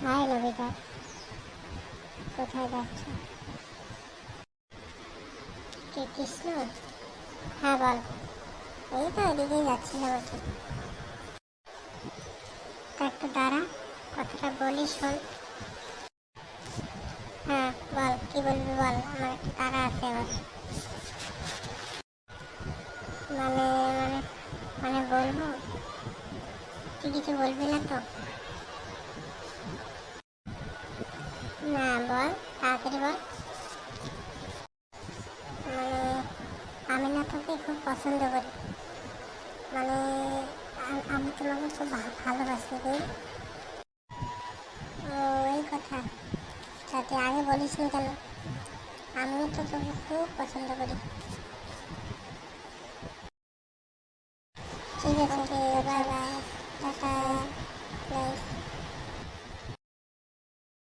High লবিতা, কোথায় যাচ্ছ? কে কৃষ্ণ? হ্যাঁ বল। এই তো এদিকেই যাচ্ছিলাম আর কি। তা একটু দাঁড়া, কথাটা বলি শোন। হ্যাঁ বল, কি বলবি বল, আমার একটু তাড়া আছে এবার। মানে মানে মানে বলবো, তুই কিছু বলবি না তো? না বল, তাড়াতাড়ি বল। মানে আমি না তোকে খুব পছন্দ করি, মানে আমি তোমাকে খুব ভালোবাসি রে। ও এই কথা, তা তুই আগে বলিস নি কেন? আমিও তো তোকে খুব পছন্দ করি।